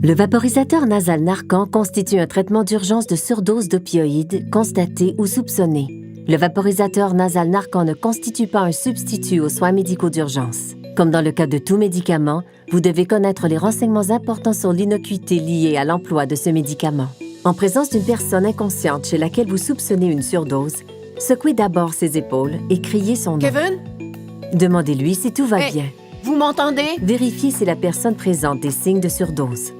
Le vaporisateur nasal Narcan constitue un traitement d'urgence de surdose d'opioïdes constaté ou soupçonné. Le vaporisateur nasal Narcan ne constitue pas un substitut aux soins médicaux d'urgence. Comme dans le cas de tout médicament, vous devez connaître les renseignements importants sur l'innocuité liée à l'emploi de ce médicament. En présence d'une personne inconsciente chez laquelle vous soupçonnez une surdose, secouez d'abord ses épaules et criez son nom. Kevin? Demandez-lui si tout va Hey, bien. Vous m'entendez? Vérifiez si la personne présente des signes de surdose.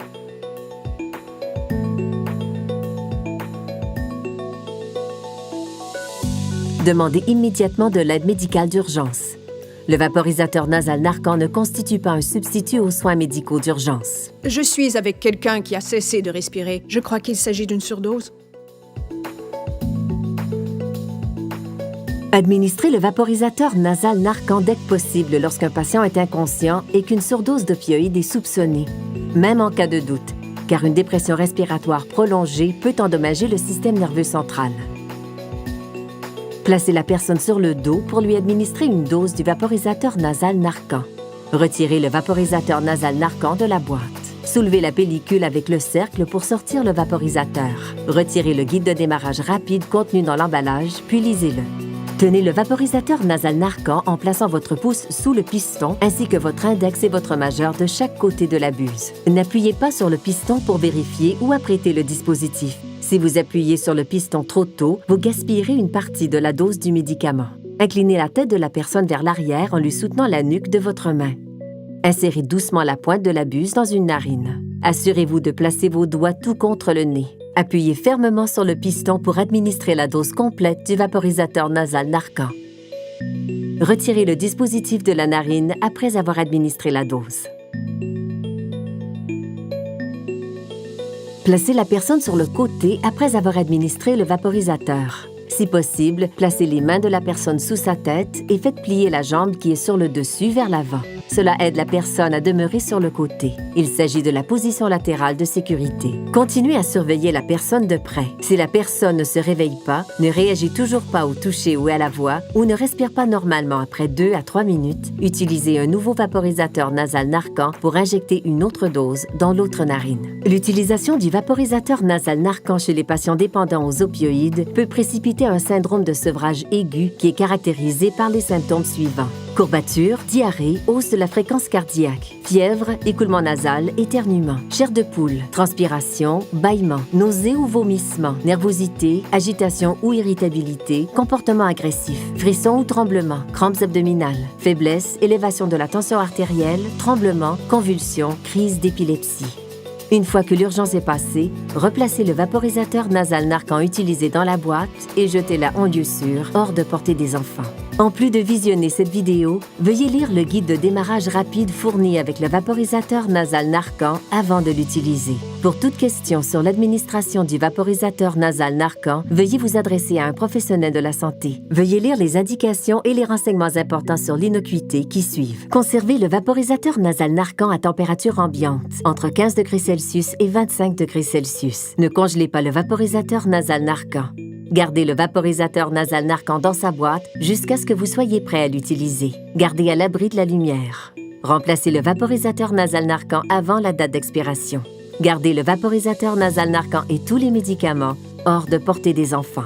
Demandez immédiatement de l'aide médicale d'urgence. Le vaporisateur nasal Narcan ne constitue pas un substitut aux soins médicaux d'urgence. Je suis avec quelqu'un qui a cessé de respirer. Je crois qu'il s'agit d'une surdose. Administrez le vaporisateur nasal Narcan dès que possible lorsqu'un patient est inconscient et qu'une surdose d'opioïdes est soupçonnée, même en cas de doute, car une dépression respiratoire prolongée peut endommager le système nerveux central. Placez la personne sur le dos pour lui administrer une dose du vaporisateur nasal Narcan. Retirez le vaporisateur nasal Narcan de la boîte. Soulevez la pellicule avec le cercle pour sortir le vaporisateur. Retirez le guide de démarrage rapide contenu dans l'emballage, puis lisez-le. Tenez le vaporisateur nasal Narcan en plaçant votre pouce sous le piston ainsi que votre index et votre majeur de chaque côté de la buse. N'appuyez pas sur le piston pour vérifier ou apprêter le dispositif. Si vous appuyez sur le piston trop tôt, vous gaspillerez une partie de la dose du médicament. Inclinez la tête de la personne vers l'arrière en lui soutenant la nuque de votre main. Insérez doucement la pointe de la buse dans une narine. Assurez-vous de placer vos doigts tout contre le nez. Appuyez fermement sur le piston pour administrer la dose complète du vaporisateur nasal Narcan. Retirez le dispositif de la narine après avoir administré la dose. Placez la personne sur le côté après avoir administré le vaporisateur. Si possible, placez les mains de la personne sous sa tête et faites plier la jambe qui est sur le dessus vers l'avant. Cela aide la personne à demeurer sur le côté. Il s'agit de la position latérale de sécurité. Continuez à surveiller la personne de près. Si la personne ne se réveille pas, ne réagit toujours pas au toucher ou à la voix, ou ne respire pas normalement après 2 à 3 minutes, utilisez un nouveau vaporisateur nasal Narcan pour injecter une autre dose dans l'autre narine. L'utilisation du vaporisateur nasal Narcan chez les patients dépendants aux opioïdes peut précipiter un syndrome de sevrage aigu qui est caractérisé par les symptômes suivants. Courbatures, diarrhée, hausse de la fréquence cardiaque, fièvre, écoulement nasal, éternuement, chair de poule, transpiration, bâillement, nausées ou vomissements, nervosité, agitation ou irritabilité, comportement agressif, frissons ou tremblements, crampes abdominales, faiblesse, élévation de la tension artérielle, tremblements, convulsions, crise d'épilepsie. Une fois que l'urgence est passée, replacez le vaporisateur nasal Narcan utilisé dans la boîte et jetez-la en lieu sûr, hors de portée des enfants. En plus de visionner cette vidéo, veuillez lire le guide de démarrage rapide fourni avec le vaporisateur nasal Narcan avant de l'utiliser. Pour toute question sur l'administration du vaporisateur nasal Narcan, veuillez vous adresser à un professionnel de la santé. Veuillez lire les indications et les renseignements importants sur l'innocuité qui suivent. Conservez le vaporisateur nasal Narcan à température ambiante, entre 15 degrés Celsius et 25 degrés Celsius. Ne congelez pas le vaporisateur nasal Narcan. Gardez le vaporisateur nasal Narcan dans sa boîte jusqu'à ce que vous soyez prêt à l'utiliser. Gardez à l'abri de la lumière. Remplacez le vaporisateur nasal Narcan avant la date d'expiration. Gardez le vaporisateur nasal Narcan et tous les médicaments hors de portée des enfants.